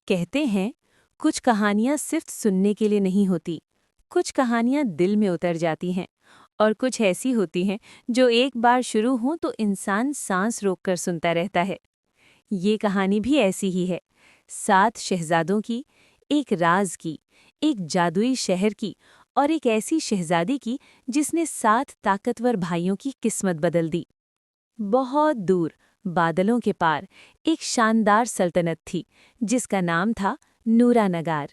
कहते हैं कुछ कहानियां सिर्फ सुनने के लिए नहीं होती, कुछ कहानियां दिल में उतर जाती हैं और कुछ ऐसी होती हैं जो एक बार शुरू हों तो इंसान सांस रोककर सुनता रहता है। ये कहानी भी ऐसी ही है, 7 शहजादों की, एक राज की, एक जादुई शहर की और एक ऐसी शहजादी की जिसने 7 ताकतवर भाइयों की किस्मत बदल दी। बहुत दूर, बादलों के पार, एक शानदार सल्तनत थी जिसका नाम था नूरानगार।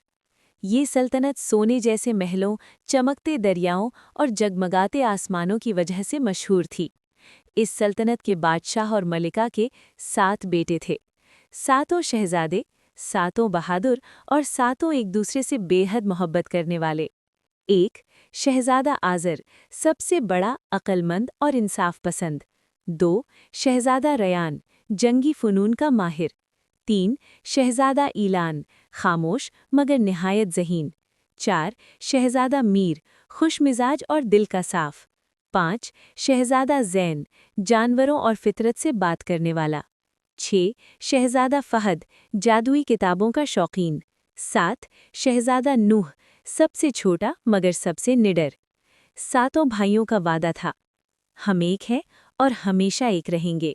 ये सल्तनत सोने जैसे महलों, चमकते दरियाओं और जगमगाते आसमानों की वजह से मशहूर थी। इस सल्तनत के बादशाह और मलिका के 7 बेटे थे। सातों शहजादे, सातों बहादुर और सातों एक दूसरे से बेहद मोहब्बत करने वाले। एक, शहजादा आज़र, सबसे बड़ा, अक्लमंद और इंसाफ पसंद। 2, शहजादा रयान, जंगी फ़नून का माहिर। 3, शहजादा ईलान, खामोश मगर निहायत ज़हीन। 4, शहजादा मीर, खुशमिजाज और दिल का साफ। 5, शहजादा ज़ैन, जानवरों और फितरत से बात करने वाला। 6, शहजादा फ़हद, जादुई किताबों का शौकीन। 7, शहजादा नूह, सबसे छोटा मगर सबसे निडर। सातों भाइयों का वादा था, हम एक हैं और हमेशा एक रहेंगे।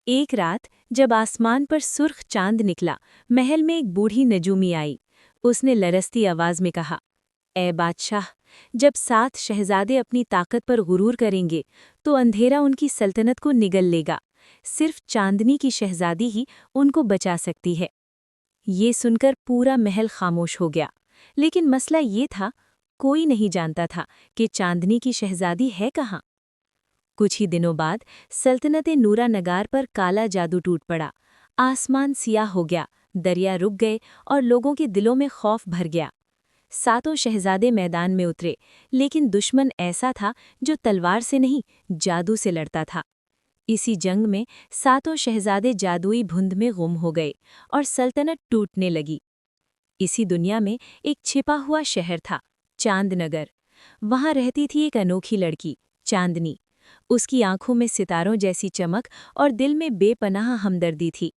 एक रात जब आसमान पर सुर्ख चांद निकला, महल में एक बूढ़ी नजूमी आई। उसने लरसती आवाज में कहा, ए बादशाह, जब 7 शहजादे अपनी ताकत पर गुरूर करेंगे तो अंधेरा उनकी सल्तनत को निगल लेगा। सिर्फ चांदनी की शहजादी ही उनको बचा सकती है। ये सुनकर पूरा महल खामोश हो गया, लेकिन मसला ये था, कोई नहीं जानता था कि चांदनी की शहजादी है कहाँ। कुछ ही दिनों बाद सल्तनत-ए नूरानगार पर काला जादू टूट पड़ा। आसमान सियाह हो गया, दरिया रुक गए और लोगों के दिलों में खौफ भर गया। सातों शहजादे मैदान में उतरे, लेकिन दुश्मन ऐसा था जो तलवार से नहीं, जादू से लड़ता था। इसी जंग में सातों शहजादे जादुई धुंध में गुम हो गए और सल्तनत टूटने लगी। इसी दुनिया में एक छिपा हुआ शहर था, चांदनगर। वहां रहती थी एक अनोखी लड़की, चांदनी। उसकी आंखों में सितारों जैसी चमक और दिल में बेपनाह हमदर्दी थी।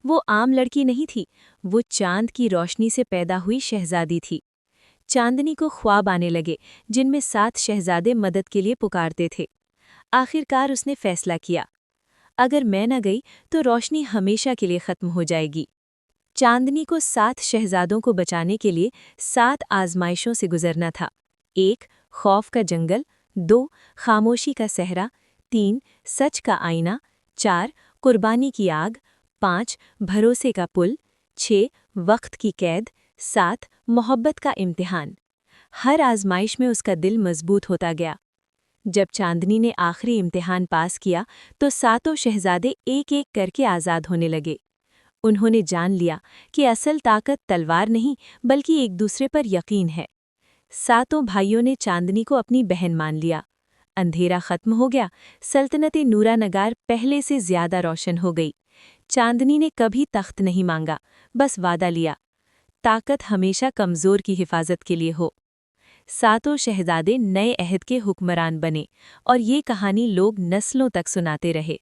वो आम लड़की नहीं थी, वो चांद की रोशनी से पैदा हुई शहजादी थी। चांदनी को ख्वाब आने लगे जिनमें 7 शहजादे मदद के लिए पुकारते थे। आखिरकार उसने फैसला किया, अगर मैं न गई तो रोशनी हमेशा के लिए खत्म हो जाएगी। चांदनी को 7 शहजादों को बचाने के लिए 7 आजमाइशों से गुजरना था। 1, खौफ का जंगल। 2, खामोशी का सहरा। 3, सच का आईना। 4, कुर्बानी की आग। 5, भरोसे का पुल। 6, वक्त की कैद। 7, मोहब्बत का इम्तिहान। हर आजमाइश में उसका दिल मजबूत होता गया। जब चांदनी ने आखिरी इम्तिहान पास किया तो सातों शहजादे एक एक करके आज़ाद होने लगे। उन्होंने जान लिया कि असल ताकत तलवार नहीं बल्कि एक दूसरे पर यकीन है। सातों भाइयों ने चांदनी को अपनी बहन मान लिया। अंधेरा खत्म हो गया, सल्तनत-ए नूरानगार पहले से ज्यादा रोशन हो गई। चांदनी ने कभी तख्त नहीं मांगा, बस वादा लिया, ताकत हमेशा कमजोर की हिफाजत के लिए हो। सातों शहजादे नए अहद के हुक्मरान बने और ये कहानी लोग नस्लों तक सुनाते रहे।